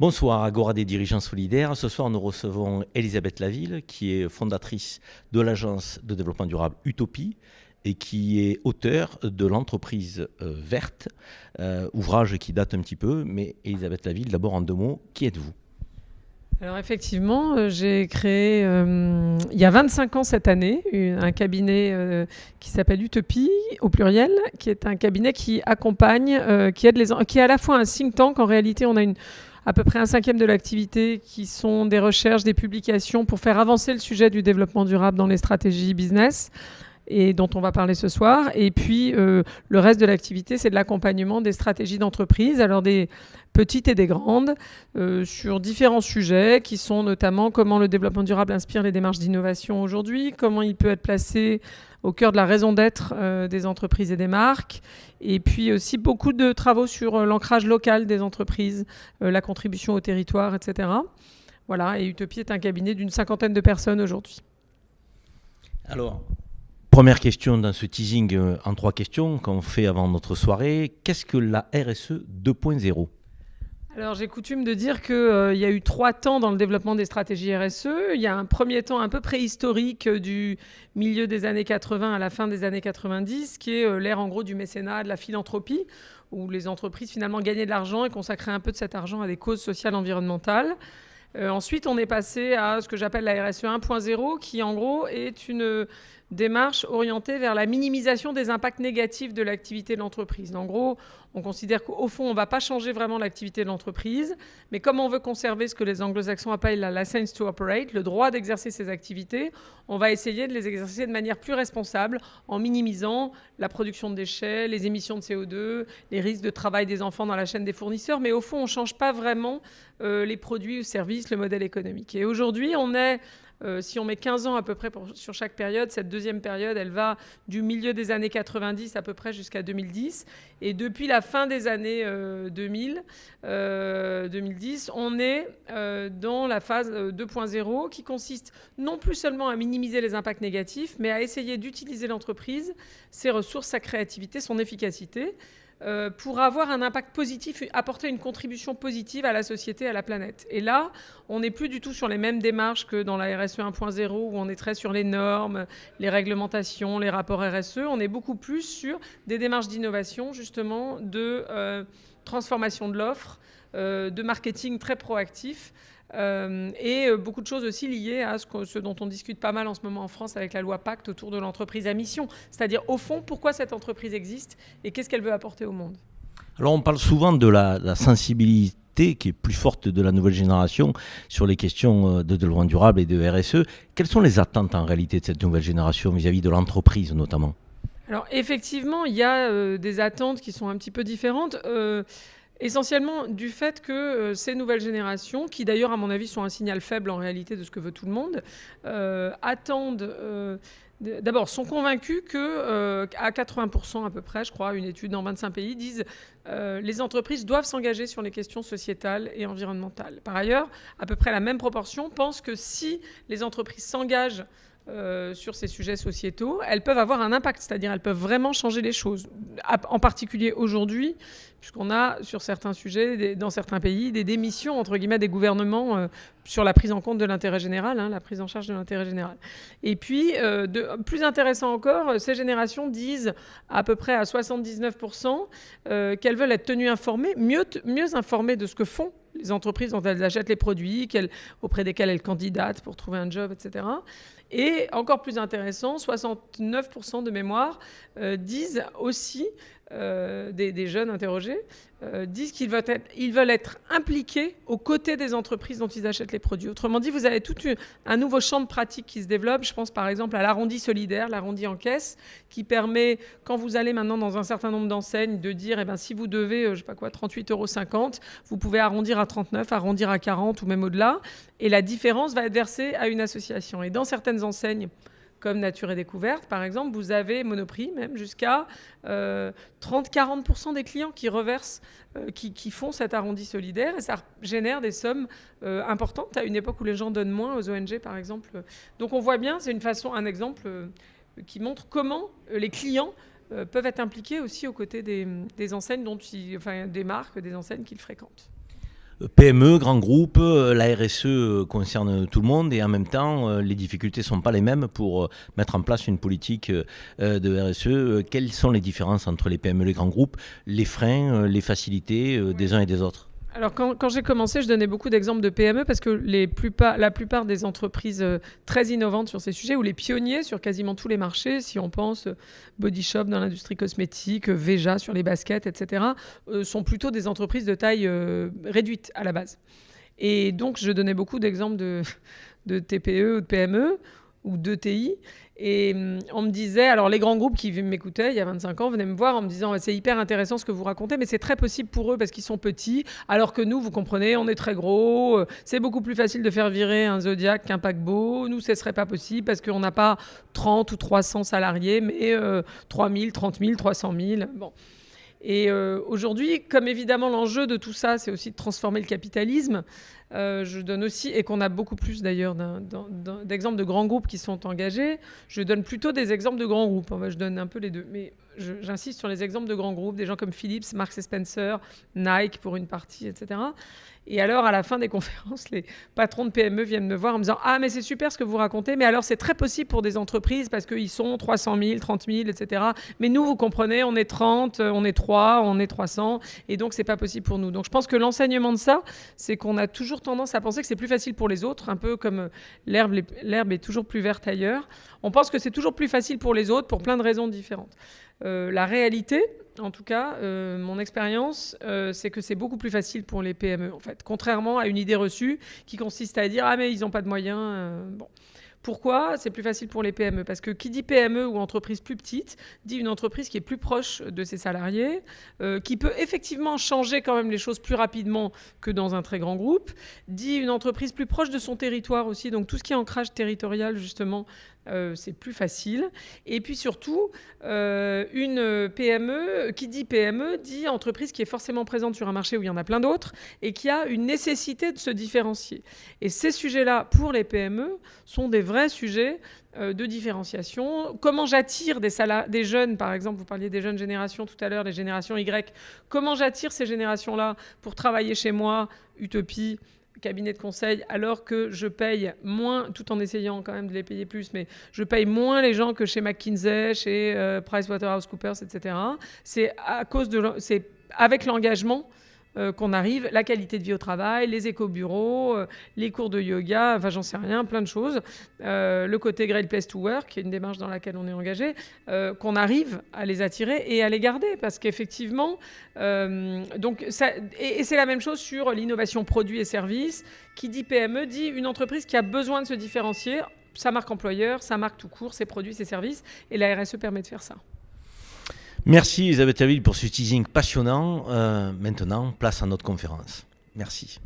Bonsoir, Agora des dirigeants solidaires. Ce soir, nous recevons Elisabeth Laville, qui est fondatrice de l'agence de développement durable Utopie et qui est auteure de l'entreprise verte, ouvrage qui date un petit peu. Mais Elisabeth Laville, d'abord en deux mots, qui êtes-vous ? Alors effectivement, j'ai créé il y a 25 ans cette année un cabinet qui s'appelle Utopie au pluriel, qui est un cabinet qui accompagne, qui aide qui est à la fois un think tank. En réalité, on a à peu près un cinquième de l'activité qui sont des recherches, des publications pour faire avancer le sujet du développement durable dans les stratégies business et dont on va parler ce soir. Et puis, le reste de l'activité, c'est de l'accompagnement des stratégies d'entreprise, alors des petites et des grandes, sur différents sujets qui sont notamment comment le développement durable inspire les démarches d'innovation aujourd'hui, comment il peut être placé au cœur de la raison d'être des entreprises et des marques, et puis aussi beaucoup de travaux sur l'ancrage local des entreprises, la contribution au territoire, etc. Voilà, et Utopie est un cabinet d'une 50aine de personnes aujourd'hui. Alors, première question dans ce teasing en 3 questions qu'on fait avant notre soirée. Qu'est-ce que la RSE 2.0 ? Alors, j'ai coutume de dire qu'il y a eu 3 temps dans le développement des stratégies RSE. Il y a un premier temps un peu préhistorique du milieu des années 80 à la fin des années 90, qui est l'ère en gros du mécénat, de la philanthropie, où les entreprises finalement gagnaient de l'argent et consacraient un peu de cet argent à des causes sociales environnementales. Ensuite, on est passé à ce que j'appelle la RSE 1.0, qui en gros est une démarche orientée vers la minimisation des impacts négatifs de l'activité de l'entreprise. En gros, on considère qu'au fond, on ne va pas changer vraiment l'activité de l'entreprise, mais comme on veut conserver ce que les anglo-saxons appellent la license to operate, le droit d'exercer ces activités, on va essayer de les exercer de manière plus responsable en minimisant la production de déchets, les émissions de CO2, les risques de travail des enfants dans la chaîne des fournisseurs, mais au fond, on ne change pas vraiment les produits ou services, le modèle économique. Et aujourd'hui, on est... si on met 15 ans à peu près sur chaque période, cette deuxième période, elle va du milieu des années 90 à peu près jusqu'à 2010. Et depuis la fin des années 2010, on est dans la phase 2.0 qui consiste non plus seulement à minimiser les impacts négatifs, mais à essayer d'utiliser l'entreprise, ses ressources, sa créativité, son efficacité, pour avoir un impact positif, apporter une contribution positive à la société, à la planète. Et là, on n'est plus du tout sur les mêmes démarches que dans la RSE 1.0, où on est très sur les normes, les réglementations, les rapports RSE. On est beaucoup plus sur des démarches d'innovation, justement, de transformation de l'offre, de marketing très proactif, et beaucoup de choses aussi liées à ce dont on discute pas mal en ce moment en France avec la loi Pacte autour de l'entreprise à mission. C'est-à-dire, au fond, pourquoi cette entreprise existe et qu'est-ce qu'elle veut apporter au monde. Alors, on parle souvent de la sensibilité qui est plus forte de la nouvelle génération sur les questions de développement durable et de RSE. Quelles sont les attentes en réalité de cette nouvelle génération vis-à-vis de l'entreprise notamment ? Alors, effectivement, il y a des attentes qui sont un petit peu différentes. Essentiellement du fait que ces nouvelles générations, qui d'ailleurs à mon avis sont un signal faible en réalité de ce que veut tout le monde, attendent, d'abord sont convaincus qu'à 80% à peu près, je crois, une étude dans 25 pays disent les entreprises doivent s'engager sur les questions sociétales et environnementales. Par ailleurs, à peu près la même proportion pense que si les entreprises s'engagent sur ces sujets sociétaux, elles peuvent avoir un impact, c'est-à-dire elles peuvent vraiment changer les choses. En particulier aujourd'hui, puisqu'on a sur certains sujets, dans certains pays, des démissions, entre guillemets, des gouvernements sur la prise en compte de l'intérêt général, la prise en charge de l'intérêt général. Et puis, plus intéressant encore, ces générations disent à peu près à 79% qu'elles veulent être tenues informées, mieux informées de ce que font les entreprises dont elles achètent les produits, auprès desquelles elles candidatent pour trouver un job, etc. Et encore plus intéressant, 69% de mémoire disent aussi, des jeunes interrogés, disent qu'ils veulent être impliqués aux côtés des entreprises dont ils achètent les produits. Autrement dit, vous avez tout un nouveau champ de pratique qui se développe. Je pense par exemple à l'arrondi solidaire, l'arrondi en caisse, qui permet, quand vous allez maintenant dans un certain nombre d'enseignes, de dire, si vous devez, 38,50 €, vous pouvez arrondir à 39, arrondir à 40 ou même au-delà. Et la différence va être versée à une association. Et dans certaines enseignes, comme Nature et Découverte, par exemple, vous avez Monoprix, même jusqu'à 30-40% des clients qui reversent, qui font cet arrondi solidaire, et ça génère des sommes importantes à une époque où les gens donnent moins aux ONG, par exemple. Donc on voit bien, c'est un exemple qui montre comment les clients peuvent être impliqués aussi aux côtés des enseignes des marques, des enseignes qu'ils fréquentent. PME, grands groupes, la RSE concerne tout le monde et en même temps, les difficultés ne sont pas les mêmes pour mettre en place une politique de RSE. Quelles sont les différences entre les PME et les grands groupes, les freins, les facilités des uns et des autres? Alors quand j'ai commencé, je donnais beaucoup d'exemples de PME parce que la plupart des entreprises très innovantes sur ces sujets, ou les pionniers sur quasiment tous les marchés, si on pense Body Shop dans l'industrie cosmétique, Veja sur les baskets, etc., sont plutôt des entreprises de taille réduite à la base. Et donc je donnais beaucoup d'exemples de TPE ou de PME ou d'ETI. Et on me disait, alors les grands groupes qui m'écoutaient il y a 25 ans venaient me voir en me disant c'est hyper intéressant ce que vous racontez, mais c'est très possible pour eux parce qu'ils sont petits, alors que nous, vous comprenez, on est très gros, c'est beaucoup plus facile de faire virer un Zodiac qu'un paquebot. Nous, ce ne serait pas possible parce qu'on n'a pas 30 ou 300 salariés, mais 3 000, 30 000, 300 000. Bon. Et aujourd'hui, comme évidemment l'enjeu de tout ça, c'est aussi de transformer le capitalisme, je donne aussi, et qu'on a beaucoup plus d'ailleurs d'exemples de grands groupes qui sont engagés, je donne plutôt des exemples de grands groupes. Je donne un peu les deux, mais j'insiste sur les exemples de grands groupes, des gens comme Philips, Marks & Spencer, Nike pour une partie, etc. Et alors, à la fin des conférences, les patrons de PME viennent me voir en me disant « Ah, mais c'est super ce que vous racontez, mais alors c'est très possible pour des entreprises parce qu'ils sont 300 000, 30 000, etc. Mais nous, vous comprenez, on est 30, on est 3, on est 300, et donc c'est pas possible pour nous. » Donc je pense que l'enseignement de ça, c'est qu'on a toujours tendance à penser que c'est plus facile pour les autres, un peu comme l'herbe est toujours plus verte ailleurs. On pense que c'est toujours plus facile pour les autres pour plein de raisons différentes. La réalité, en tout cas, mon expérience, c'est que c'est beaucoup plus facile pour les PME, en fait. Contrairement à une idée reçue qui consiste à dire « Ah, mais ils n'ont pas de moyens. Bon. Pourquoi c'est plus facile pour les PME? Parce que qui dit PME ou entreprise plus petite, dit une entreprise qui est plus proche de ses salariés, qui peut effectivement changer quand même les choses plus rapidement que dans un très grand groupe, dit une entreprise plus proche de son territoire aussi. Donc tout ce qui est ancrage territorial, justement, c'est plus facile. Et puis surtout, une PME, qui dit PME, dit entreprise qui est forcément présente sur un marché où il y en a plein d'autres et qui a une nécessité de se différencier. Et ces sujets-là, pour les PME, sont des vrais sujets de différenciation. Comment j'attire des jeunes, par exemple, vous parliez des jeunes générations tout à l'heure, les générations Y. Comment j'attire ces générations-là pour travailler chez moi, Utopie, cabinet de conseil, alors que je paye moins, tout en essayant quand même de les payer plus, mais je paye moins les gens que chez McKinsey, chez PricewaterhouseCoopers, etc. C'est avec l'engagement qu'on arrive, la qualité de vie au travail, les éco-bureaux, les cours de yoga, enfin j'en sais rien, plein de choses. Le côté Great Place to Work, qui est une démarche dans laquelle on est engagé, qu'on arrive à les attirer et à les garder. Parce qu'effectivement, et c'est la même chose sur l'innovation produits et services. Qui dit PME dit une entreprise qui a besoin de se différencier, sa marque employeur, sa marque tout court, ses produits, ses services. Et la RSE permet de faire ça. Merci Elisabeth Laville pour ce teasing passionnant. Maintenant, place à notre conférence. Merci.